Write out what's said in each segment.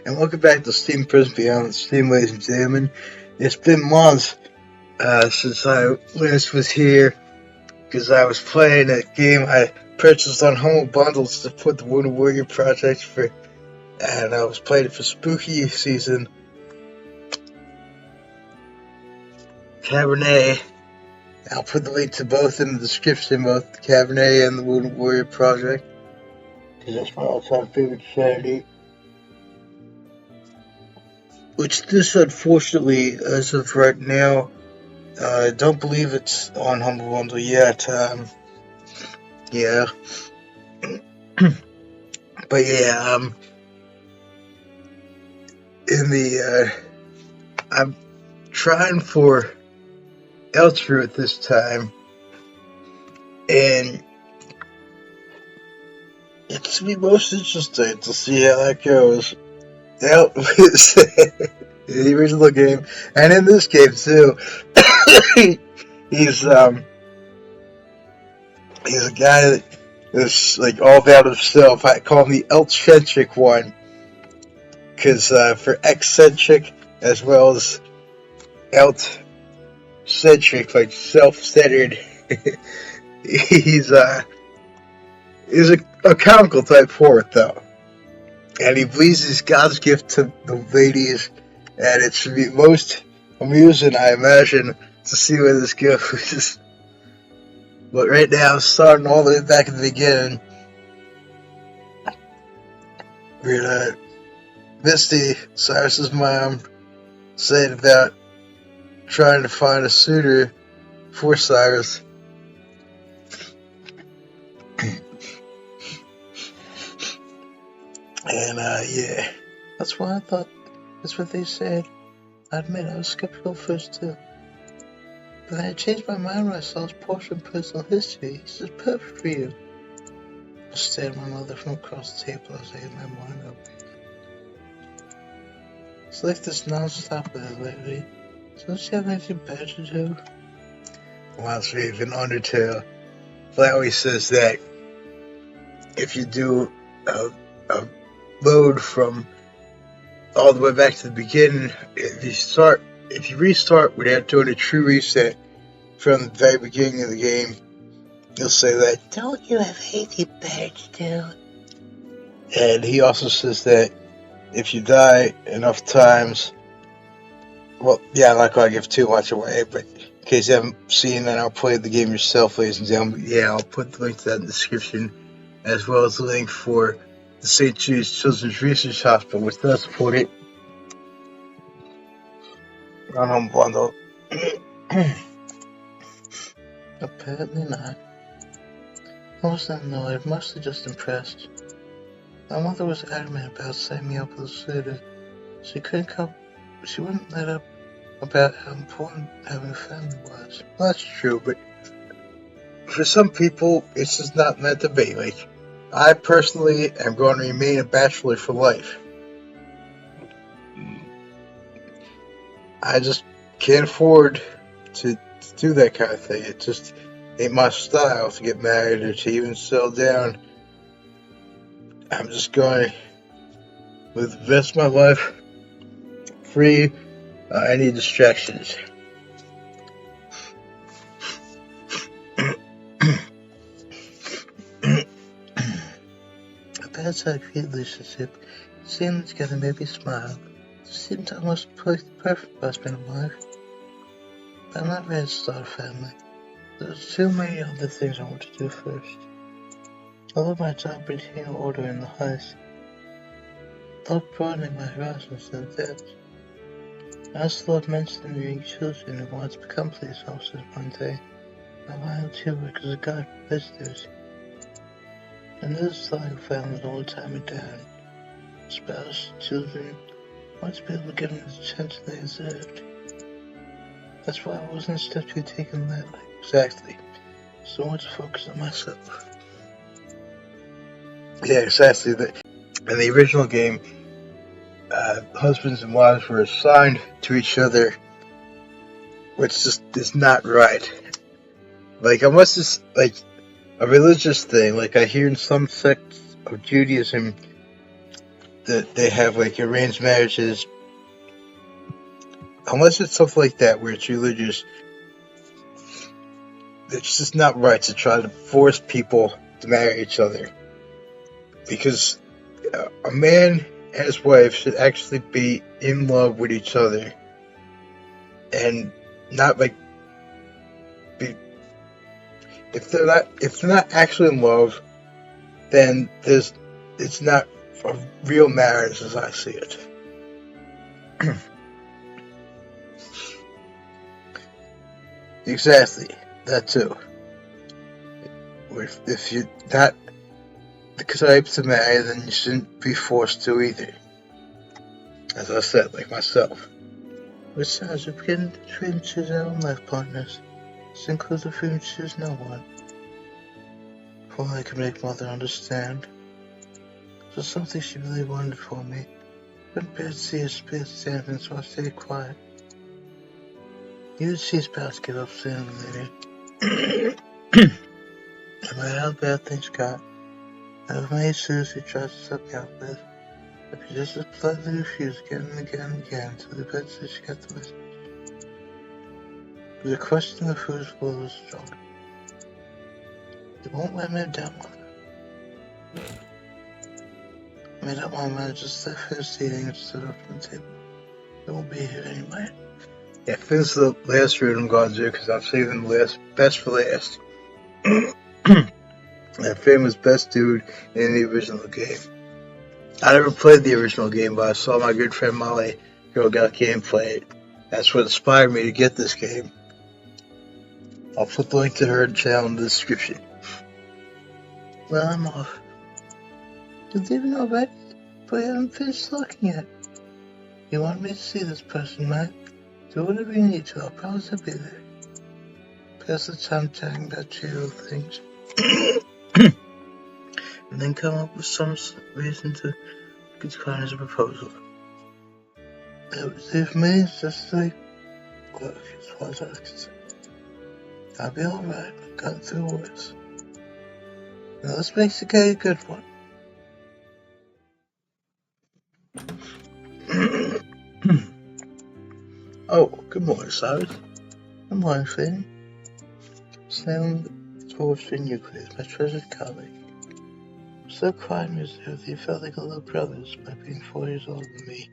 and welcome back to Steam Prison Beyond Steam, ladies and gentlemen. It's been months since I last was here, because I was playing a game I purchased on Humble Bundles to put the Wounded Warrior Project for, and I was playing it for Spooky Season. Cabernet. I'll put the link to both in the description, both the Cabernet and the Wounded Warrior Project, because that's my all-time favorite charity. Which this, unfortunately, as of right now, I don't believe it's on Humble Bundle yet. Yeah. But yeah, I'm trying for Elt-centric this time, and it's be most interesting to see how that goes. Elt was in the original game, and in this game too. he's a guy that is like all about himself. I call him the Elt-centric one, because for eccentric as well as Elt-centric, like self-centered, he's a comical type poet though. And he believes it's God's gift to the ladies, and it should be most amusing, I imagine, to see where this goes. But right now, I'm starting all the way back at the beginning. We're Misty, Cyrus's mom, said about trying to find a suitor for Cyrus. And, yeah. That's why I thought, that's what they said. I admit, I was skeptical first, too. But then I changed my mind when I saw his portrait in personal history. He says, perfect for you. I stared at my mother from across the table as I had my mind open. It's like this non-stop with her lately. So don't you have anything better to do? Once we have an Undertale, Flowey says that if you do a load from all the way back to the beginning, if you restart without doing a true reset from the very beginning of the game, you'll say that, don't you have anything better to do? And he also says that if you die enough times, well, yeah, I'm not going to give too much away, but in case you haven't seen and played the game yourself, ladies and gentlemen, yeah, I'll put the link to that in the description, as well as the link for the St. Jude's Children's Research Hospital, which does support it on Home Bundle. Apparently not. I wasn't annoyed, mostly just impressed. My mother was adamant about setting me up with a suitor. She wouldn't let up about how important having a family was. Well, that's true, but for some people, it's just not meant to be. Like, I personally am going to remain a bachelor for life. I just can't afford to do that kind of thing. It just ain't my style to get married or to even settle down. I'm just going to live the rest of my life free any distractions. That's how I create a relationship. Seeing them together made me smile. It seemed almost the perfect husband of life. But I'm not ready to start a family. There's too many other things I want to do first. I love my job maintaining order in the house. I love broadening my horizons and depth. I also love mentoring children who want to become police officers one day. My wild too work as a guide for visitors. And those like families all the time are down. Spouse, children, want to be able to give them the attention they deserved. That's why I wasn't a step to be taken lightly. Exactly. So I want to focus on myself. Yeah, exactly. In the original game, husbands and wives were assigned to each other, which just is not right. Like, unless it's like a religious thing, like I hear in some sects of Judaism, that they have like arranged marriages, unless it's something like that where it's religious, it's just not right to try to force people to marry each other. Because a man and his wife should actually be in love with each other, and not like be. If they're not actually in love, then it's not a real marriage as I see it. Exactly, that too. If you're not the type to marry, then you shouldn't be forced to either. As I said, like myself. Besides, we begin to freedom to choose our own life partners. This includes the freedom to choose no one. If only I could make Mother understand. It was something she really wanted for me. Couldn't bear to see her spirit standing, so I stayed quiet. Even she's about to give up sooner than later. No matter how bad things got, I've made Susie try to suck out with. But she just as politely refused again and again and again until eventually she got the message. It was a question of whose will was stronger. They won't let me down, Mother. I made up my mind, just left her seating and stood up from the table. They won't be here anyway. Yeah, Finn's the last route I'm going to do because I'm saving the best for last. And Finn was best dude in the original game. I never played the original game, but I saw my good friend Molly Girl Got gameplay. That's what inspired me to get this game. I'll put the link to her channel in the description. Well, I'm off. You're leaving already? But you haven't finished talking yet. You want me to see this person, right? Do whatever you need to. I'll promise I'll be there. Pass the time talking about trivial things. And then come up with some reason to decline as a proposal. That was it for me. It's just like work as far as I can say. I'll be alright. I've gotten through worse. Now let's make the day a good one. Oh, good morning, Cyrus. Good morning, Finn. Sam Torsten Euclid, my treasured colleague. I'm so quiet and reserved that you felt like a little brother despite being 4 years older than me.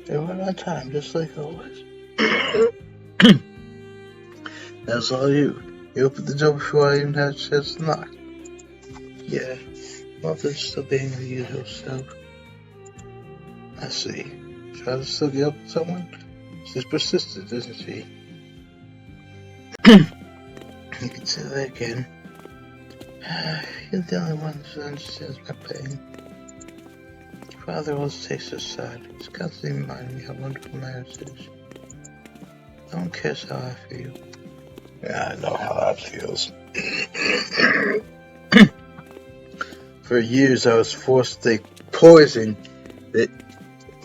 They were on time, just like always. That's all you. You opened the door before I even had a chance to knock. Yeah, Mother's still being her usual self. I see. Try to still get up with someone? She's persistent, isn't she? You can say that again. You're the only one who understands my pain. Father always takes her side. He's constantly reminding me how wonderful marriage is. No one cares how I feel. Yeah, I know how that feels. For years I was forced to take poison that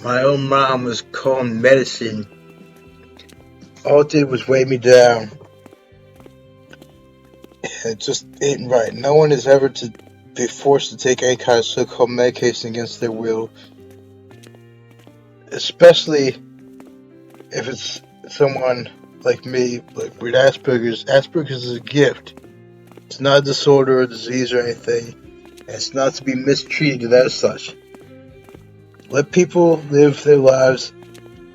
my own mom was calling medicine. All it did was weigh me down. It just ain't right. No one is ever to be forced to take any kind of so-called medication against their will. Especially if it's someone like me, like with Asperger's. Asperger's is a gift. It's not a disorder or disease or anything. And it's not to be mistreated as such. Let people live their lives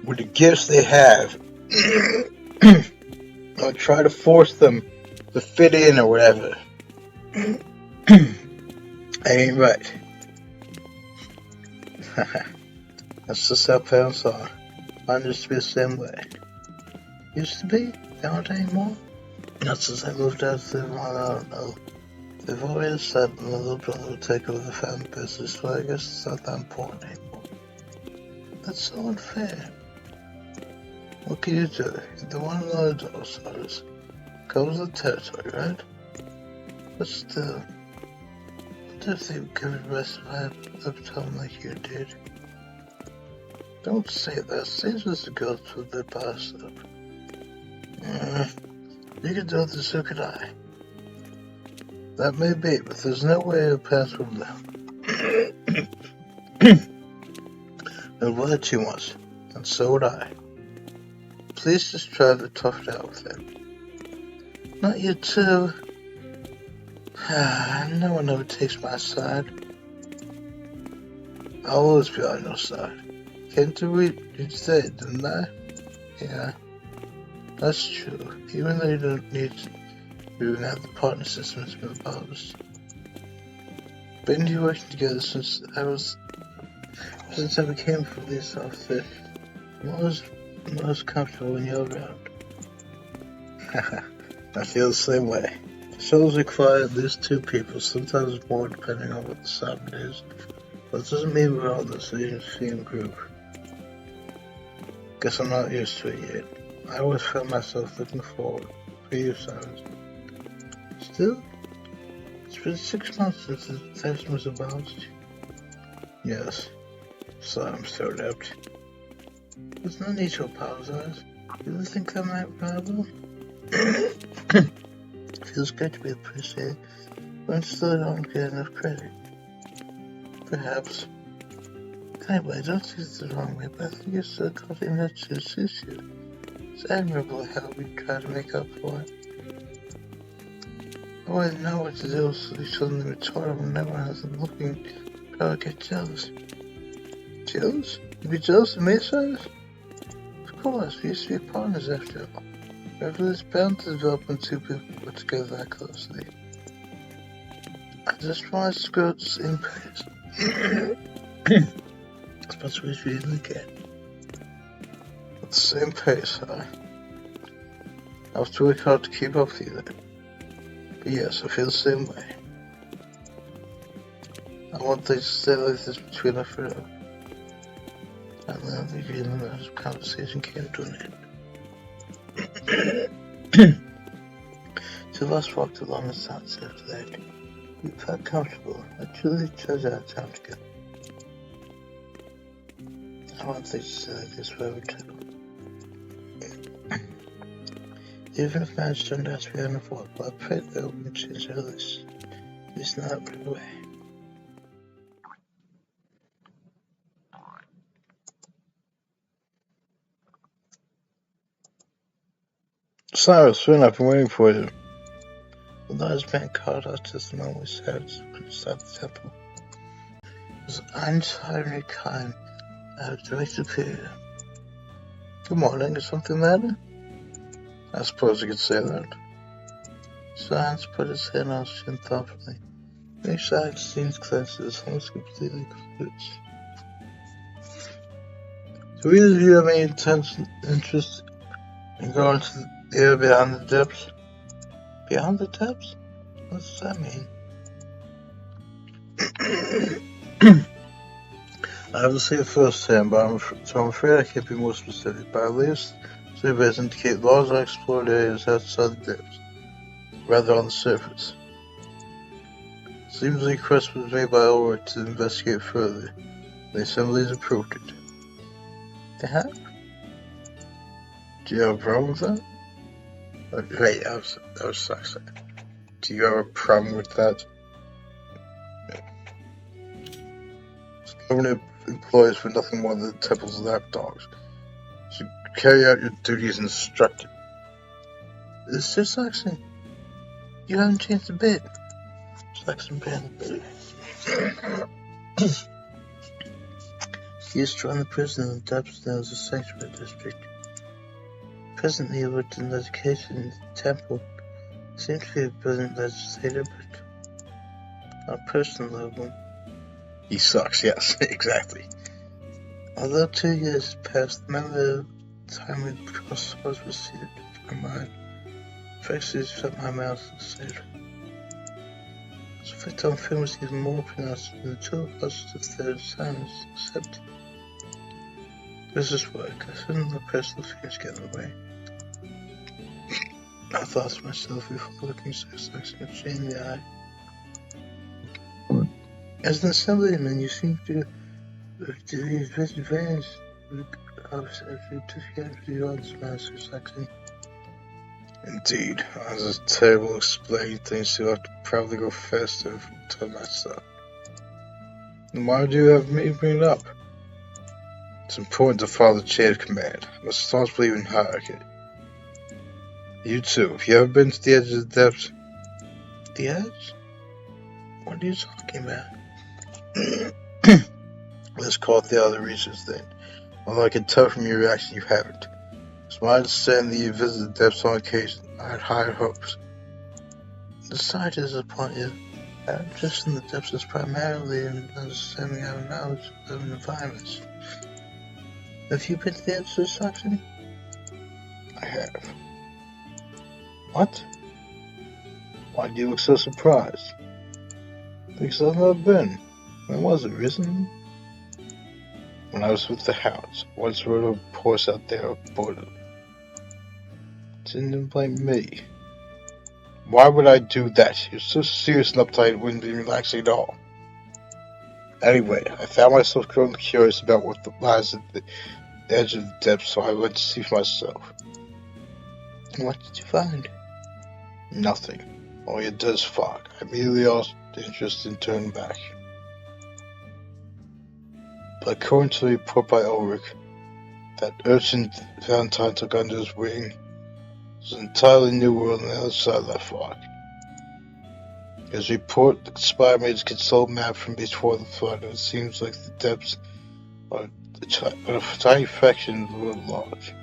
with the gifts they have. Don't try to force them to fit in or whatever. That ain't right. That's just how parents are. Mine used to be the same way. Used to be? They aren't anymore? Not since I moved out to live on, I don't know. They've already decided my little brother would take over the family business, so I guess it's not that important anymore. That's so unfair. What can you do? You're the one and only daughter, Cyrus. Covers the territory, right? But still, what if they would give it rest if I had lived home like you did? Don't say that. Caesar's a girl with their past up. You can do this, so could I. That may be, but there's no way to pass from them. I'm glad she was, and so would I. Please just try to tough it out with it. Not you too. No one ever takes my side. I'll always be on your side. Can't you read? You said, didn't I? Yeah, that's true. Even though you don't need to, we even have the partner system has been abolished. Been you working together since I became police officer. I'm most comfortable when you're around. I feel the same way. Shows require at least 2 people, sometimes more depending on what the assignment is. But it doesn't mean we're all in the same group. Guess I'm not used to it yet. I always found myself looking forward for you, Cyrus. Still? It's been 6 months since the session was abolished. Yes. Sorry, I'm so adept. There's no need to apologize. You really think that might be a problem? Feels good to be appreciated, but I still don't get enough credit. Perhaps. Anyway, don't see it the wrong way, but I think you're still caught in that issue. It's admirable how we try to make up for it. I wouldn't know what to do, so you suddenly retort when everyone has them looking. Probably get jealous. Jealous? You'd be jealous of me, Cyrus? Of course, we used to be partners after all. Wherever it's bound to develop when 2 people work together that closely. I just want to go at the same pace. As much as we usually can. At the same pace, huh? I have to work hard to keep up with you then. But yes, I feel the same way. I want things to stay like this between us forever. And then the feeling that this conversation came to an end. Till us walked along the sunset after that. We felt comfortable. I truly treasure our time together. I want things to stay like this forever too. Even if marriage turned out to be unaffordable, I pray that we can change our list. It's not right away. Cyrus, Finn, I've been waiting for you. The large man called out just the moment we started inside the temple. It was untiringly kind, our direct superior. Good morning, is something the matter? I suppose you could say that. Sans put his hand on his chin thoughtfully. Make sure Einstein's glasses almost completely closed. Do either of you have any intense interest in going to the air beyond the depths? Beyond the depths? What does that mean? I haven't seen it firsthand, but I'm afraid I can't be more specific. But at least surveys indicate large unexplored areas outside the depths, rather on the surface. Seems the request was made by Ulrich to investigate further. The assemblies approved it. They have? Do you have a problem with that? Wait, that was sucks. Do you have a problem with that? Government employees were nothing more than the temple's lapdogs. So carry out your duties instructed. It's just Saxon. You haven't changed a bit. Saxon banned a bit. He used to run the prison in the depths now as a sanctuary district. Presently he worked in education in the temple. Seems to be a brilliant legislator, but on a personal level, he sucks, yes, exactly. Although 2 years passed, the memory of the time we crossed was receded from my mind. Fractures shut my mouth and said, the effect on film was even more pronounced than the 2 of us stood there in silence, except business work. I shouldn't let personal feelings get in the way. I thought to myself before looking Saxon in the eye. As an assemblyman, you seem to be very advanced of you on this master, Saxon. Indeed, I was terrible explaining things, so I have to probably go faster to myself. And why do you have me bring it up? It's important to follow the chain of command. I must start believing hierarchy. You too. Have you ever been to the edge of the depths? The edge? What are you talking about? Let's call it the other reasons then. Although I can tell from your reaction you haven't. It's my understanding that you visit the depths on occasion. I had higher hopes. The side is upon you. Our interest in the depths is primarily in understanding our knowledge of environments. Have you been to the edge of the suction? I have. What? Why do you look so surprised? Because I've never been. When was it, recently? When I was with the hounds. Once rode a horse out there aboard them. Didn't blame me. Why would I do that? You're so serious and uptight it wouldn't be relaxing at all. Anyway, I found myself growing curious about what lies at the edge of the depths, so I went to see for myself. What did you find? Nothing. Only a dense fog. I immediately lost interest in turning back. But according to the report by Ulrich, that urchin Valentine took under his wing was an entirely new world on the other side of that fog. His report, the conspirator made a controlled map from before the flood, and it seems like the depths are a tiny fraction of the world at large.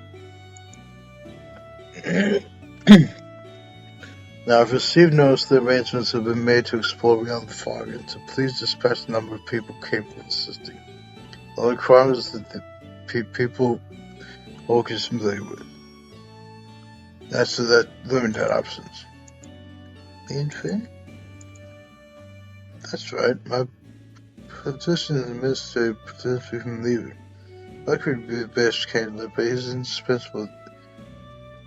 Now, I've received notice that arrangements have been made to explore beyond the fog and to please dispatch a number of people capable of assisting. The only requirement is that the people Hulk is familiar with. As to that limited options. Me and Finn? That's right. My position as administrator prevents me from leaving. Likely to be the best candidate, but he's indispensable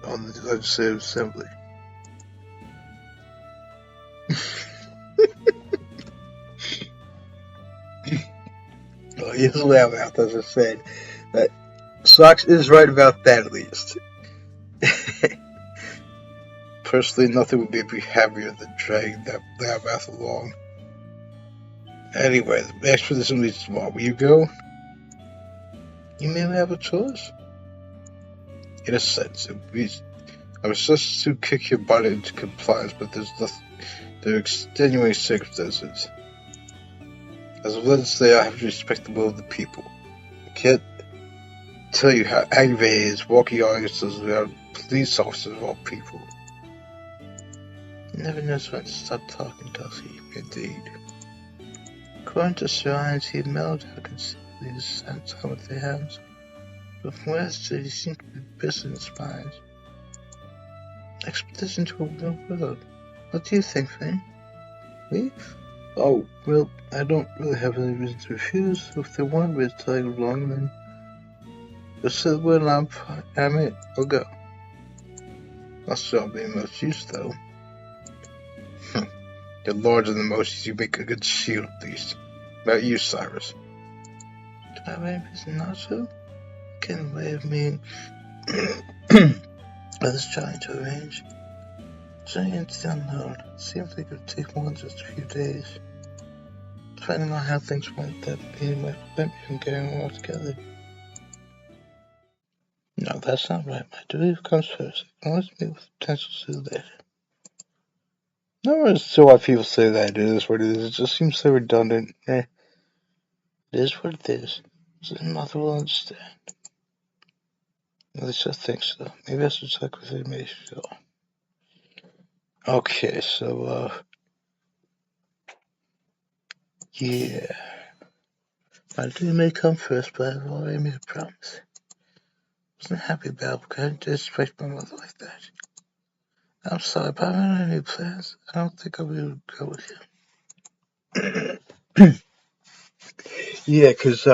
on the legislative assembly. Well, he's loud mouth, as I said. But Socks is right about that, at least. Personally, nothing would be happier than dragging that loudmouth along. Anyway, the expedition leads tomorrow. Will you go? You may have a choice. In a sense, I was just to kick your butt into compliance, but there are extenuating circumstances. As a legislator, I have to respect the will of the people. I can't tell you how aggravating it is walking audiences without police officers of all people. He never knows when to stop talking, does he? Indeed. According to Science, he mellowed out considerably his sense time with the hounds, but from what I said, he seemed to be busy in his mind. Expedition to a real world. What do you think, Finn? Me? Oh, well, I don't really have any reason to refuse. If they want me to tag along, then just say the word and I'm in. I'll go. Not sure I'll be much use, though. You're larger than most, you make a good shield, at least. About you, Cyrus. Do I have any reason not to? Get in the way of me. Others trying to arrange. Journey into the unknown. Seems like it would take more than just a few days. Depending on how things went, that meeting might prevent me from getting them all together. No, that's not right. My duty comes first. I want to meet with potential suit later. No one understood why people say that. It is what it is. It just seems so redundant. It is what it is. So mother will understand. At least I think so. Maybe I should check with her to make sure. Okay, so, yeah. My duty may come first, but I've already made a promise. I wasn't happy about it because I didn't disrespect my mother like that. I'm sorry, but I don't have any plans. I don't think I'll be able to go with you. Yeah, because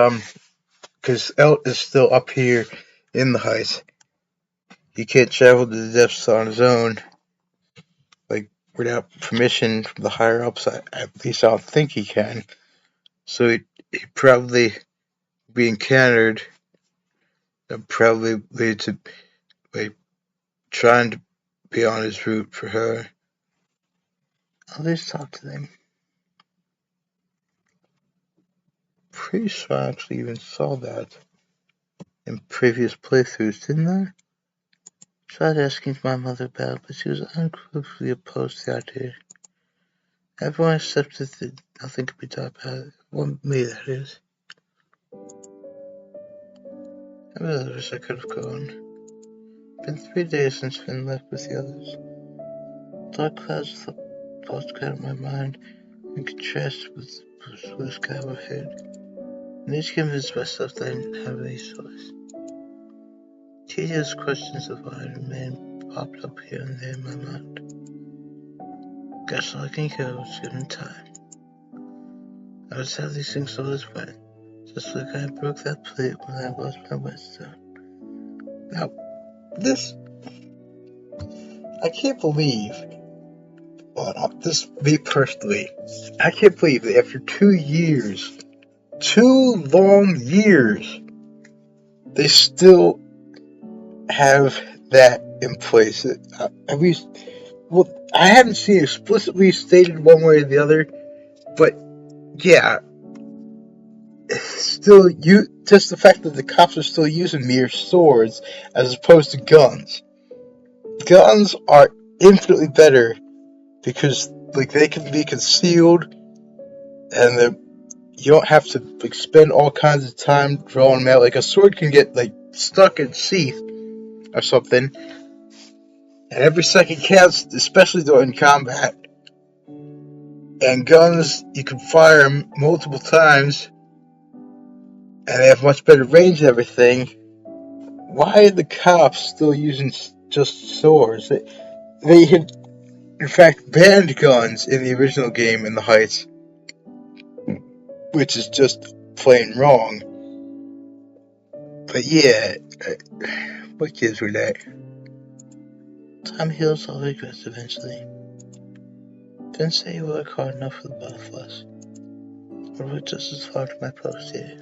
Elt is still up here in the heights. He can't travel to the depths on his own, like, without permission from the higher ups. At least I don't think he can. So he'd probably be encountered and probably lead to, like, trying to be on his route for her. I'll just talk to them. pretty sure I actually even saw that in previous playthroughs, didn't I? Tried asking my mother about it, but she was unequivocally opposed to the idea. Everyone accepted that nothing could be done about it. Well, me, that is. I really wish I could have gone. It's been 3 days since Finn left with the others. Dark clouds floated out of my mind in contrast with the blue sky overhead, and each convinced myself that I didn't have any choice. Tedious questions of why I remained popped up here and there in my mind. Guess all I can go was given time. I was how these things always went, just like I broke that plate when I lost my whetstone. Now, this, I can't believe, me personally, I can't believe that after 2 years, 2 long years, they still have that in place. At least, well, I haven't seen it explicitly stated one way or the other, but yeah, still, just the fact that the cops are still using mere swords as opposed to guns. Guns are infinitely better because, like, they can be concealed, and you don't have to, like, spend all kinds of time drawing them out. Like, a sword can get, like, stuck in sheath or something, and every second counts, especially during combat. And guns, you can fire them multiple times, and they have much better range and everything. Why are the cops still using just swords? They had, in fact, banned guns in the original game in the Heights, which is just plain wrong. But yeah, what gives me that? Time heals all regrets eventually. Didn't say you work hard enough for the both of us. Or work just as hard to my post here.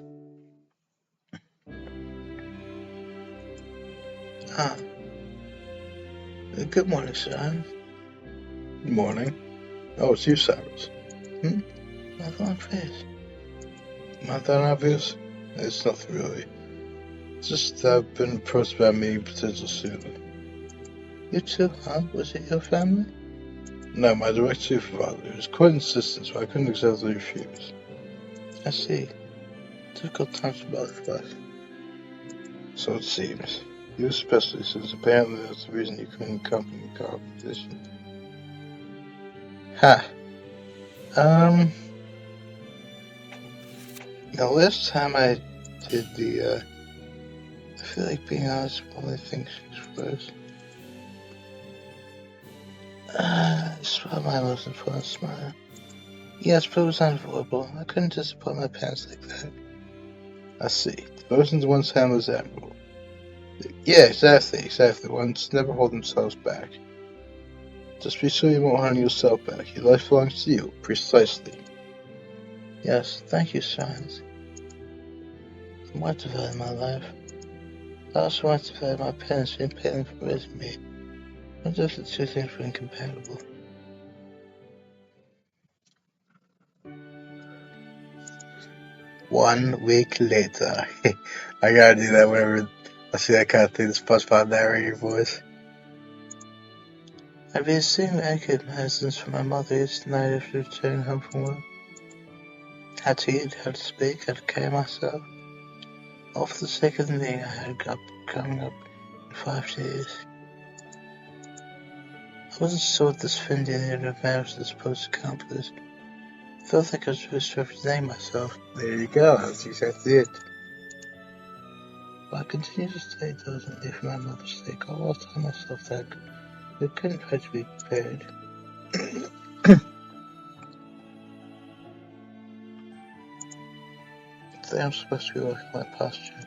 Ah. Good morning, Sean. Good morning. Oh, it's you, Cyrus. My long face. Not that obvious? It's nothing really. It's just I've been approached by meeting potential suitor. You too, huh? Was it your family? No, my direct supervisor. It was quite insistent, so I couldn't exactly refuse. I see. Difficult times for both of us. So it seems. You especially, since apparently that's the reason you couldn't accompany the competition. Ha. The last time I did I feel like being honest with all the things she's worth. I smiled my most important smile. Yes, but it was unavoidable. I couldn't disappoint my parents like that. I see. Devotion to one's family is admirable. Yeah, exactly. Ones never hold themselves back. Just be sure you won't hold yourself back. Your life belongs to you. Precisely. Yes, thank you, Science. I want to value my life. I also want to value my parents being paying for raising me. What if the two things were incompatible? 1 week later. I gotta do that whenever I see that kind of thing, the SpongeBob narrator voice. I've been receiving accurate medicines from my mother each night after returning home from work. How to eat, how to speak, how to carry myself. All for the sake of the meeting I had coming up in 5 days. I wasn't sure what this offended of marriage was supposed to accomplish. I felt like I was misrepresenting myself. There you go, that's exactly it. But I continued to stay diligently for my mother's sake, all while telling myself that I couldn't try to be prepared. Today I'm supposed to be working on my posture.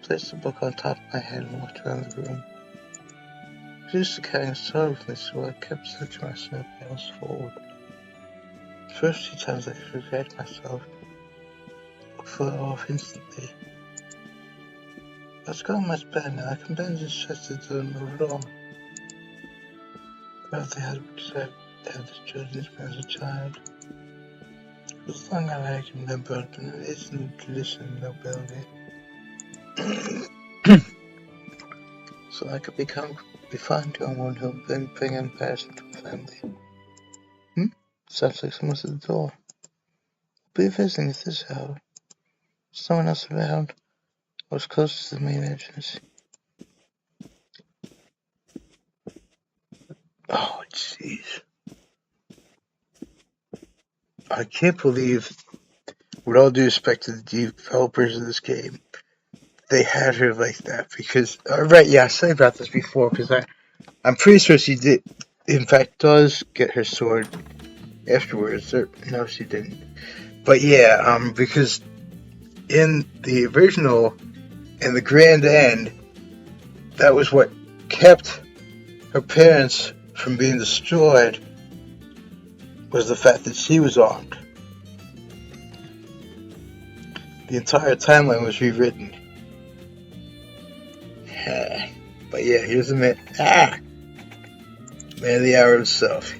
Placed the book on top of my head and walked around the room. I was used to carrying a sword with me, so I kept searching my snow panels forward. The first few times I could regret myself, or fell off instantly. But it's gone much better now. I can bend and stretch it to move at all. Gravity had this journey as a child. The song I like to remember is in the tradition of nobility. So I could be fond to someone who then bring embarrassment to the family. Sounds like someone's at the door. Be visiting at this hour. Someone else around. I was closest to the main entrance. Oh, jeez. I can't believe, with all due respect to the developers of this game, they had her like that. Because, right, yeah, I said about this before, because I'm pretty sure she did, in fact, does get her sword afterwards. Or, no, she didn't. But yeah, because in the original, in the grand end, that was what kept her parents from being destroyed, was the fact that she was armed. The entire timeline was rewritten. But yeah, here's a man. Man of the hour himself.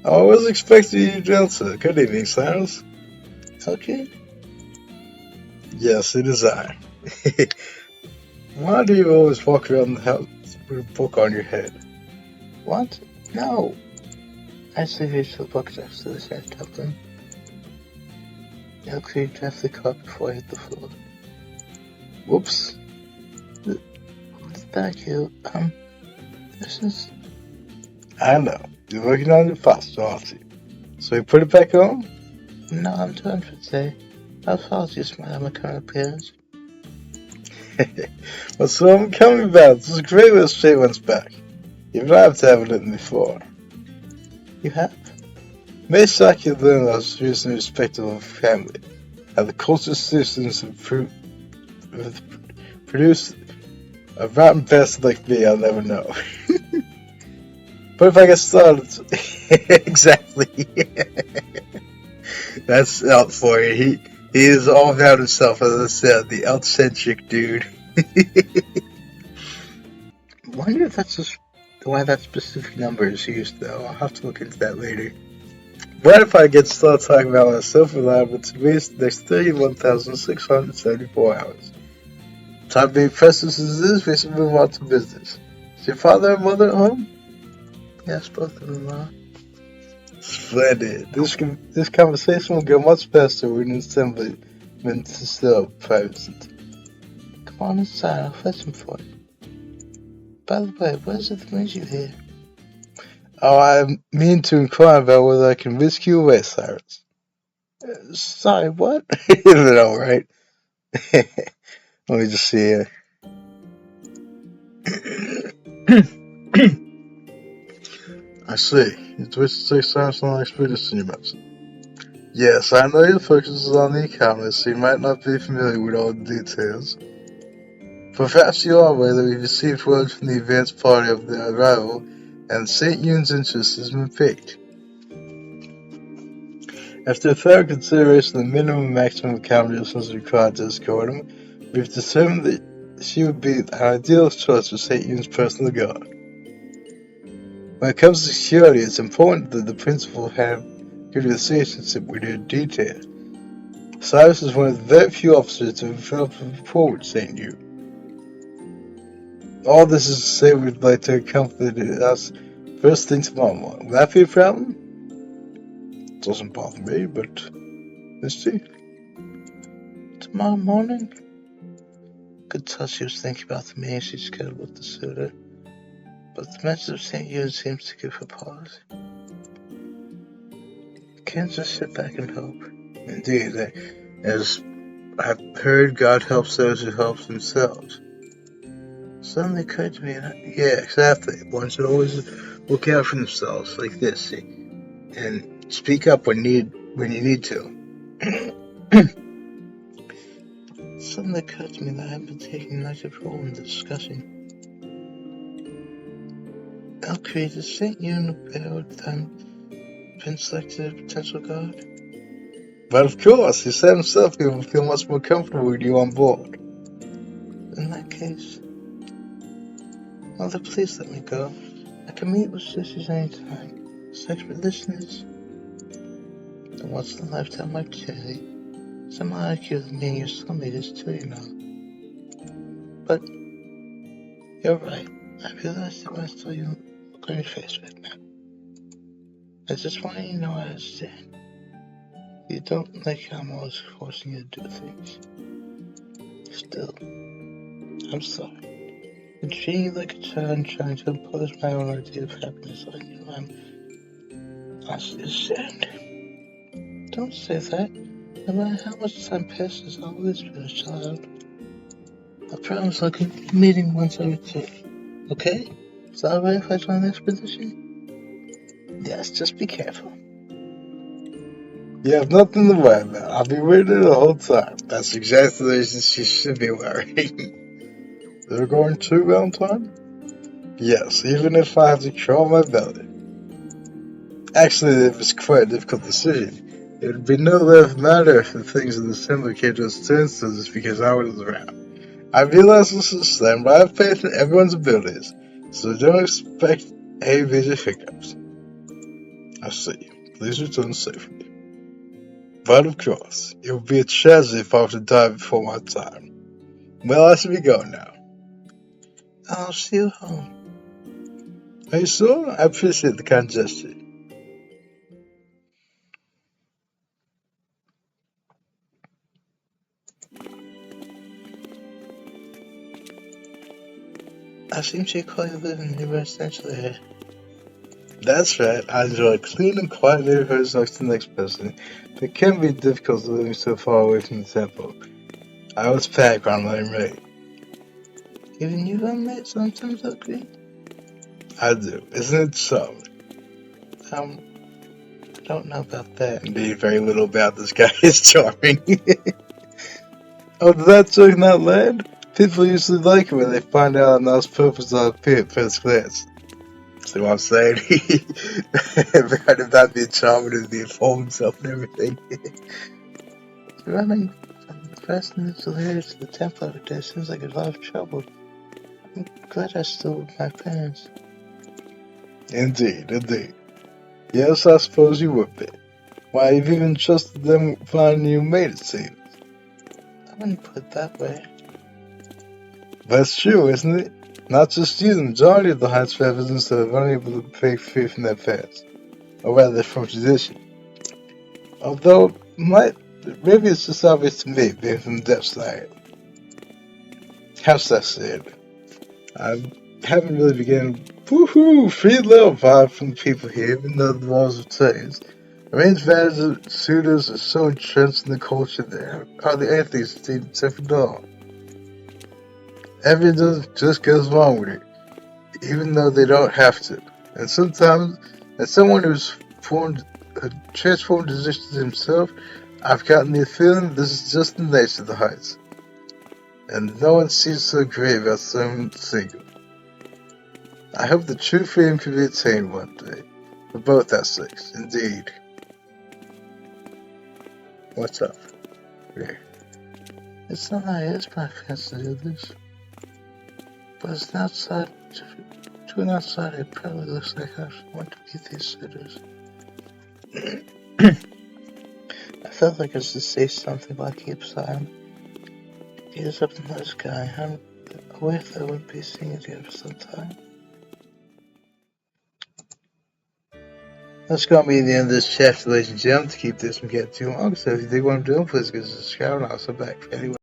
I was expecting you to answer. Good evening, Cyrus. Okay. Yes, it is I. Why do you always walk around the house with a book on your head? What? No. I see here's the book next to the sand captain. Elt-CREED left the car before I hit the floor. Whoops. Thank you. This is... I know. You're working on it faster, aren't you? So you put it back on? No, I'm done for today. I apologize for my current appearance. What's what I'm coming about? This is a great way to stay one's back. You've not to have it before. You have? May shock you learn that I was raised in respect of a family. How the cultural systems have produced a rotten bastard like me, I'll never know. But if I get started... Exactly. That's Elt for you. He is all about himself, as I said, the Elt-centric dude. I wonder if that's just why that specific number is used, though. I'll have to look into that later. What if I get started talking about myself reliable to me the next 31,674 hours? Time being precious as this, we should move on to business. Is your father and mother at home? Yes, both of them are. Splendid. This conversation will go much faster when assembly is still present. Come on inside, I'll fetch him for you. By the way, what is it that brings you here? Oh, I mean to inquire about whether I can whisk you away, Cyrus. Sorry, what? Isn't it alright? Let me just see here. I see. You wish to take Cyrus on an expedition, you mentioned. Yes, I know your focus is on the economy, so you might not be familiar with all the details. Perhaps you are aware that we received word from the advance party of their arrival, and St. Eun's interest has been piqued. After a thorough consideration of the minimum and maximum accommodations required to escort him, we've determined that she would be an ideal choice for St. Eun's personal guard. When it comes to security, it's important that the principal have good relationship with her detail. Cyrus is one of the very few officers to have developed a rapport with St. Eun. All this is to say we'd like to accompany us first thing tomorrow morning. Will that be a problem? It doesn't bother me, but let's see. Tomorrow morning? Could tell she was thinking about the man she's scheduled with the suitor, but the mention of St. Ewan seems to give her pause. Can't just sit back and hope. Indeed, as I've heard, God helps those who help themselves. Suddenly occurred to me, yeah, exactly. One should always look out for themselves, like this, see, and speak up when you need to. Suddenly occurred to me that I haven't been taking an active role in the discussion. Elt-CREED, is St. Ewan aware of them been selected as a potential guard? But of course, he said himself he would feel much more comfortable with you on board. In that case, Mother, please let me go. I can meet with sisters anytime. Such listeners. And once in a lifetime opportunity. Somehow I accuse of being your soulmate is too, you know. But you're right. I realize that when I saw you look on your face right now. I just want you to know I understand. You don't like how I'm always forcing you to do things. Still, I'm sorry. I'm treating you like a child and trying to impose my own idea of happiness on you. I'm honestly ashamed. Don't say that. No matter how much time passes, I'll always be a child. I promise I'll keep meeting once every 2. Okay? Is that alright if I join the expedition? Yes, just be careful. You have nothing to worry about. I'll be waiting the whole time. That's exactly the reason she should be worrying. They're going to Valentine? Yes, even if I have to crawl my belly. Actually, it was quite a difficult decision. It would be no less matter if the things in the assembly came to a standstill just because I was around. I realize this is slim, but I have faith in everyone's abilities, so don't expect any major hiccups. I see. Please return safely. But of course, it would be a tragedy if I were to die before my time. Well, I should be going now. I'll see you home. Are you sure? I appreciate the kind gesture. I seem to recall you live in the residential area. That's right. I enjoy clean and quiet neighborhoods next to the next person. It can be difficult living so far away from the temple. I always pack on my roommate. Even you roommate sometimes, Elt-centric? I do. Isn't it so? I don't know about that. Indeed, very little about this guy is charming. Oh, did that joke not land? People usually like it when they find out I'm not purpose on at first glance. See what I'm saying? Right about being charming and being full himself and everything. Running from the first initial area to the temple every day seems like a lot of trouble. I'm glad I still with my parents. Indeed, indeed. Yes, I suppose you would be. Why, you've even trusted them finding you made it seem. I wouldn't put it that way. That's true, isn't it? Not just you, the majority of the Heights residents are unable to break free from their past, or rather from tradition. Although, maybe it's just obvious to me, being from the depths I am. How's that said? I haven't really begun free love vibe from the people here, even though the walls have changed. Arranged marriage suitors are so entrenched in the culture there. Hardly anything seems except all. Everything just goes wrong with it, even though they don't have to. And sometimes, as someone who's transformed decisions himself, I've gotten the feeling this is just the nature of the Heights. And no one seems so great about someone single. I hope the true freedom can be attained one day. For both our sakes, indeed. What's up? Yeah. It's not my it's my fancy to do this. But it's outside. To an outsider, it probably looks like I want to be these suitors. I felt like I should say something, but I keep silent. He is up in the sky. I'm aware that I would be seeing it here for some time. That's going to be the end of this chapter, ladies and gentlemen. To keep this from getting too long, so if you dig what I'm doing, please give us a shout out. So back anyway.